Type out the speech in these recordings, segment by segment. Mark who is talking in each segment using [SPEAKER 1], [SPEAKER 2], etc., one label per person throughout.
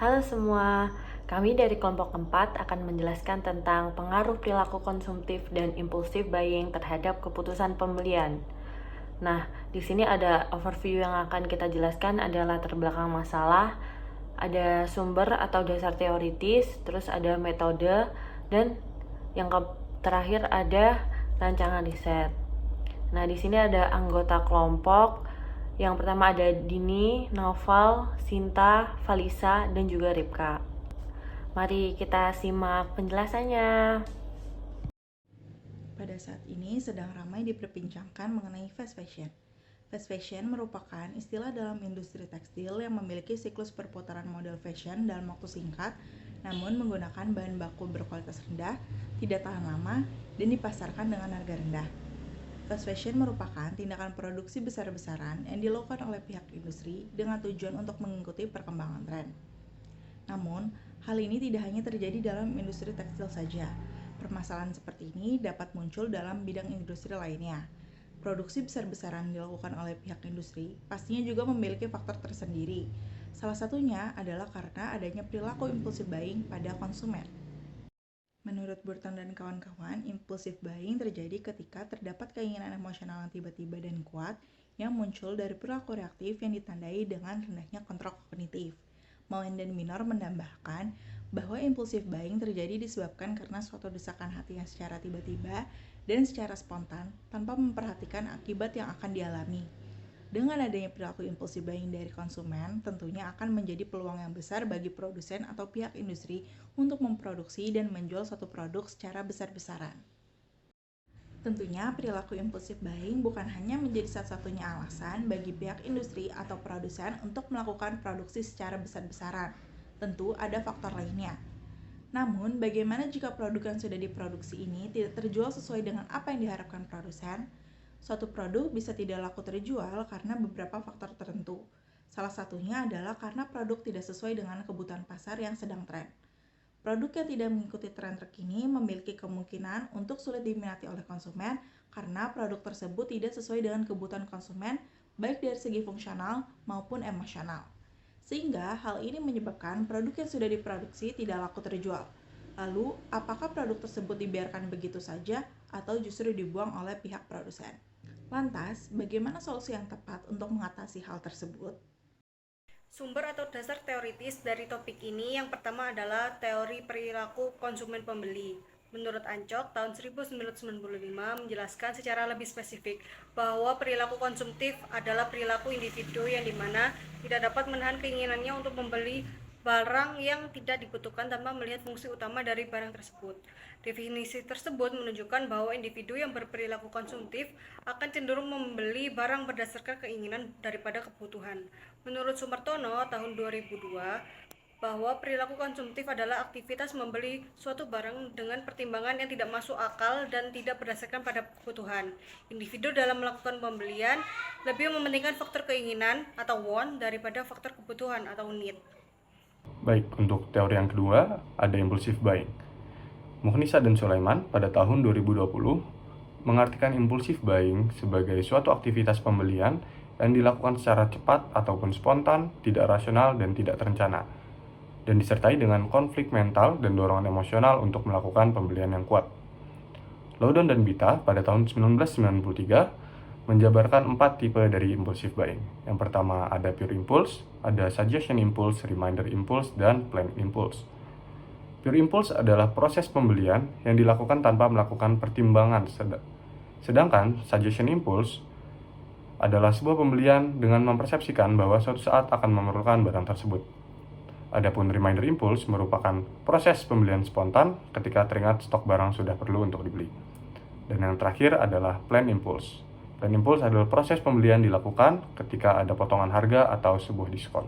[SPEAKER 1] Halo semua, kami dari kelompok 4 akan menjelaskan tentang pengaruh perilaku konsumtif dan impulsif buying terhadap keputusan pembelian. Nah, di sini ada overview yang akan kita jelaskan, ada latar belakang masalah, ada sumber atau dasar teoritis, terus ada metode, dan yang terakhir ada rancangan riset. Nah, di sini ada anggota kelompok. Yang pertama ada Dini, Noval, Sinta, Valisa, dan juga Ripka. Mari kita simak penjelasannya.
[SPEAKER 2] Pada saat ini sedang ramai diperbincangkan mengenai fast fashion. Fast fashion merupakan istilah dalam industri tekstil yang memiliki siklus perputaran model fashion dalam waktu singkat, namun menggunakan bahan baku berkualitas rendah, tidak tahan lama, dan dipasarkan dengan harga rendah. Fast fashion merupakan tindakan produksi besar-besaran yang dilakukan oleh pihak industri dengan tujuan untuk mengikuti perkembangan tren. Namun, hal ini tidak hanya terjadi dalam industri tekstil saja. Permasalahan seperti ini dapat muncul dalam bidang industri lainnya. Produksi besar-besaran dilakukan oleh pihak industri pastinya juga memiliki faktor tersendiri. Salah satunya adalah karena adanya perilaku impulsif buying pada konsumen. Menurut Burton dan kawan-kawan, impulsif buying terjadi ketika terdapat keinginan emosional yang tiba-tiba dan kuat yang muncul dari perilaku reaktif yang ditandai dengan rendahnya kontrol kognitif. Moen dan Minor menambahkan bahwa impulsif buying terjadi disebabkan karena suatu desakan hati yang secara tiba-tiba dan secara spontan tanpa memperhatikan akibat yang akan dialami. Dengan adanya perilaku impulsif buying dari konsumen, tentunya akan menjadi peluang yang besar bagi produsen atau pihak industri untuk memproduksi dan menjual suatu produk secara besar-besaran. Tentunya perilaku impulsif buying bukan hanya menjadi satu-satunya alasan bagi pihak industri atau produsen untuk melakukan produksi secara besar-besaran. Tentu ada faktor lainnya. Namun, bagaimana jika produk yang sudah diproduksi ini tidak terjual sesuai dengan apa yang diharapkan produsen? Suatu produk bisa tidak laku terjual karena beberapa faktor tertentu. Salah satunya adalah karena produk tidak sesuai dengan kebutuhan pasar yang sedang tren. Produk yang tidak mengikuti tren terkini memiliki kemungkinan untuk sulit diminati oleh konsumen karena produk tersebut tidak sesuai dengan kebutuhan konsumen baik dari segi fungsional maupun emosional. Sehingga hal ini menyebabkan produk yang sudah diproduksi tidak laku terjual. Lalu, apakah produk tersebut dibiarkan begitu saja atau justru dibuang oleh pihak produsen? Lantas, bagaimana solusi yang tepat untuk mengatasi hal tersebut?
[SPEAKER 3] Sumber atau dasar teoritis dari topik ini yang pertama adalah teori perilaku konsumen pembeli. Menurut Ancok, tahun 1995 menjelaskan secara lebih spesifik bahwa perilaku konsumtif adalah perilaku individu yang dimana tidak dapat menahan keinginannya untuk membeli barang yang tidak dibutuhkan tanpa melihat fungsi utama dari barang tersebut. Definisi tersebut menunjukkan bahwa individu yang berperilaku konsumtif akan cenderung membeli barang berdasarkan keinginan daripada kebutuhan. Menurut Sumartono tahun 2002, bahwa perilaku konsumtif adalah aktivitas membeli suatu barang dengan pertimbangan yang tidak masuk akal dan tidak berdasarkan pada kebutuhan. Individu dalam melakukan pembelian lebih mementingkan faktor keinginan atau want daripada faktor kebutuhan atau need.
[SPEAKER 4] Baik, untuk teori yang kedua, ada impulsive buying. Mukhnisa dan Sulaiman pada tahun 2020 mengartikan impulsive buying sebagai suatu aktivitas pembelian yang dilakukan secara cepat ataupun spontan, tidak rasional, dan tidak terencana, dan disertai dengan konflik mental dan dorongan emosional untuk melakukan pembelian yang kuat. Loudon dan Bita pada tahun 1993 menjabarkan 4 tipe dari impulsive buying. Yang pertama ada pure impulse, ada suggestion impulse, reminder impulse, dan planned impulse. Pure impulse adalah proses pembelian yang dilakukan tanpa melakukan pertimbangan, sedangkan suggestion impulse adalah sebuah pembelian dengan mempersepsikan bahwa suatu saat akan memerlukan barang tersebut. Adapun reminder impulse merupakan proses pembelian spontan ketika teringat stok barang sudah perlu untuk dibeli. Dan yang terakhir adalah planned impulse. Planned impulse adalah proses pembelian dilakukan ketika ada potongan harga atau sebuah diskon.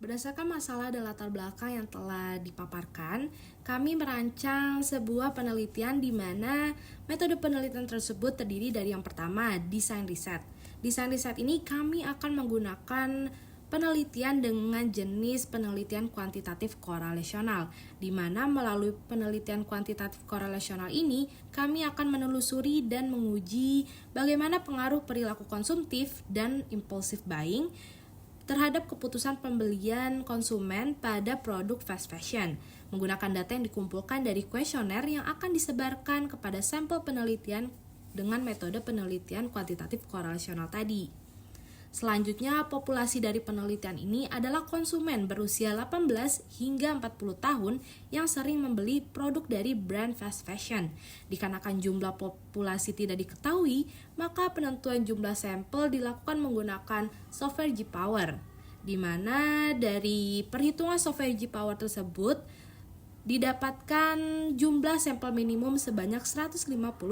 [SPEAKER 5] Berdasarkan masalah dan latar belakang yang telah dipaparkan, kami merancang sebuah penelitian di mana metode penelitian tersebut terdiri dari yang pertama, desain riset. Desain riset ini kami akan menggunakan penelitian dengan jenis penelitian kuantitatif korelasional, di mana melalui penelitian kuantitatif korelasional ini, kami akan menelusuri dan menguji bagaimana pengaruh perilaku konsumtif dan impulsive buying terhadap keputusan pembelian konsumen pada produk fast fashion menggunakan data yang dikumpulkan dari kuesioner yang akan disebarkan kepada sampel penelitian dengan metode penelitian kuantitatif korelasional tadi. Selanjutnya, populasi dari penelitian ini adalah konsumen berusia 18 hingga 40 tahun yang sering membeli produk dari brand fast fashion. Dikarenakan jumlah populasi tidak diketahui, maka penentuan jumlah sampel dilakukan menggunakan software G-Power, di mana dari perhitungan software G-Power tersebut didapatkan jumlah sampel minimum sebanyak 150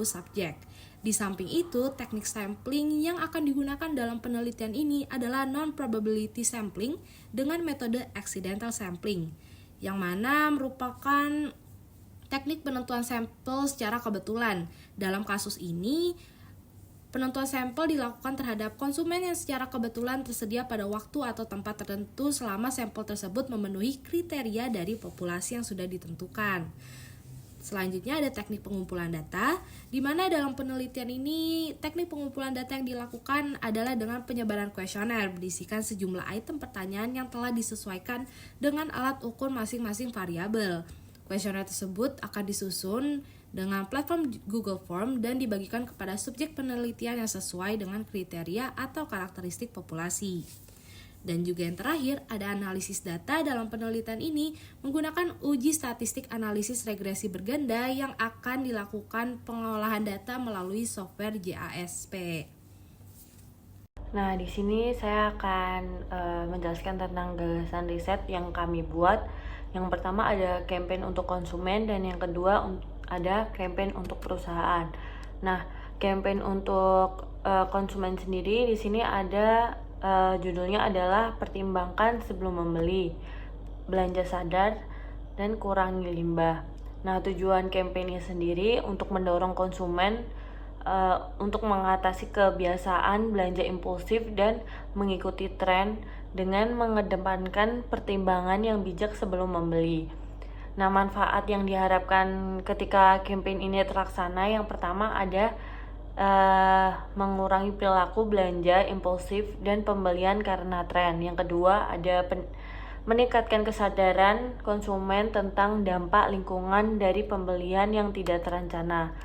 [SPEAKER 5] subjek. Di samping itu, teknik sampling yang akan digunakan dalam penelitian ini adalah non-probability sampling dengan metode accidental sampling, yang mana merupakan teknik penentuan sampel secara kebetulan. Dalam kasus ini, penentuan sampel dilakukan terhadap konsumen yang secara kebetulan tersedia pada waktu atau tempat tertentu selama sampel tersebut memenuhi kriteria dari populasi yang sudah ditentukan. Selanjutnya ada teknik pengumpulan data, di mana dalam penelitian ini teknik pengumpulan data yang dilakukan adalah dengan penyebaran kuesioner berisikan sejumlah item pertanyaan yang telah disesuaikan dengan alat ukur masing-masing variabel. Kuesioner tersebut akan disusun dengan platform Google Form dan dibagikan kepada subjek penelitian yang sesuai dengan kriteria atau karakteristik populasi. Dan juga yang terakhir, ada analisis data dalam penelitian ini menggunakan uji statistik analisis regresi berganda yang akan dilakukan pengolahan data melalui software JASP.
[SPEAKER 1] Nah, di sini saya akan menjelaskan tentang gagasan riset yang kami buat. Yang pertama ada campaign untuk konsumen dan yang kedua ada campaign untuk perusahaan. Nah, campaign untuk konsumen sendiri di sini ada judulnya adalah pertimbangkan sebelum membeli, belanja sadar, dan kurangi limbah. Nah, tujuan kampanye sendiri untuk mendorong konsumen untuk mengatasi kebiasaan belanja impulsif dan mengikuti tren dengan mengedepankan pertimbangan yang bijak sebelum membeli. Nah, manfaat yang diharapkan ketika kampanye ini terlaksana, yang pertama ada mengurangi perilaku belanja impulsif dan pembelian karena tren. Yang kedua ada meningkatkan kesadaran konsumen tentang dampak lingkungan dari pembelian yang tidak terencana.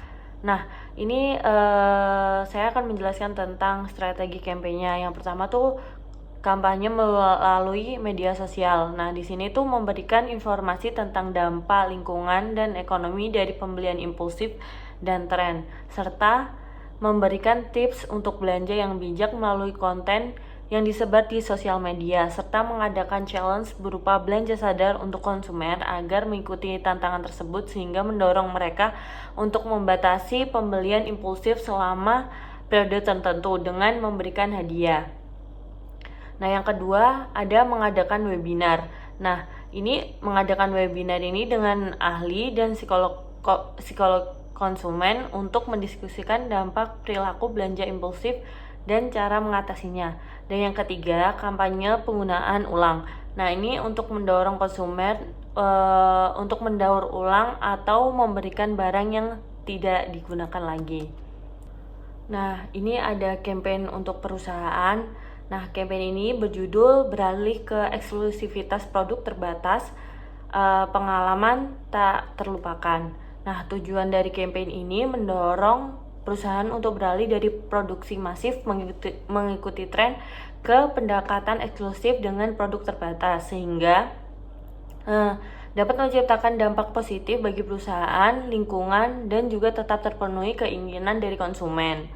[SPEAKER 1] Nah, ini saya akan menjelaskan tentang strategi kampanye. Yang pertama tuh kampanye melalui media sosial. Nah, di sini tuh memberikan informasi tentang dampak lingkungan dan ekonomi dari pembelian impulsif dan tren, serta memberikan tips untuk belanja yang bijak melalui konten yang disebar di sosial media, serta mengadakan challenge berupa belanja sadar untuk konsumen agar mengikuti tantangan tersebut sehingga mendorong mereka untuk membatasi pembelian impulsif selama periode tertentu dengan memberikan hadiah. Nah, yang kedua ada mengadakan webinar. Nah, ini mengadakan webinar ini dengan ahli dan psikolog konsumen untuk mendiskusikan dampak perilaku belanja impulsif dan cara mengatasinya. Dan yang ketiga, kampanye penggunaan ulang. Nah, ini untuk mendorong konsumen untuk mendaur ulang atau memberikan barang yang tidak digunakan lagi. Nah, ini ada campaign untuk perusahaan. Nah, campaign ini berjudul beralih ke eksklusivitas produk terbatas, pengalaman tak terlupakan. Nah, tujuan dari kampanye ini mendorong perusahaan untuk beralih dari produksi masif mengikuti tren ke pendekatan eksklusif dengan produk terbatas sehingga dapat menciptakan dampak positif bagi perusahaan, lingkungan, dan juga tetap terpenuhi keinginan dari konsumen.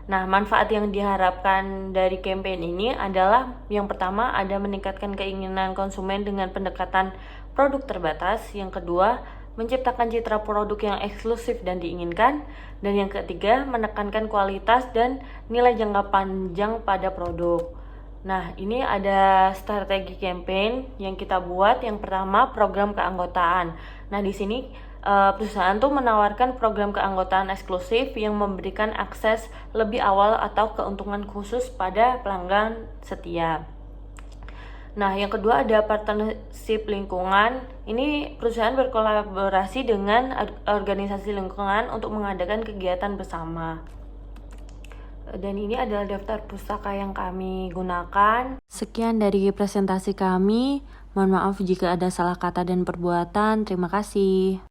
[SPEAKER 1] Nah, manfaat yang diharapkan dari kampanye ini adalah yang pertama ada meningkatkan keinginan konsumen dengan pendekatan produk terbatas, yang kedua menciptakan citra produk yang eksklusif dan diinginkan, dan yang ketiga menekankan kualitas dan nilai jangka panjang pada produk. Nah, ini ada strategi campaign yang kita buat. Yang pertama, program keanggotaan. Nah, di sini perusahaan tuh menawarkan program keanggotaan eksklusif yang memberikan akses lebih awal atau keuntungan khusus pada pelanggan setia. Nah, yang kedua ada partnership lingkungan. Ini perusahaan berkolaborasi dengan organisasi lingkungan untuk mengadakan kegiatan bersama. Dan ini adalah daftar pustaka yang kami gunakan. Sekian dari presentasi kami. Mohon maaf jika ada salah kata dan perbuatan. Terima kasih.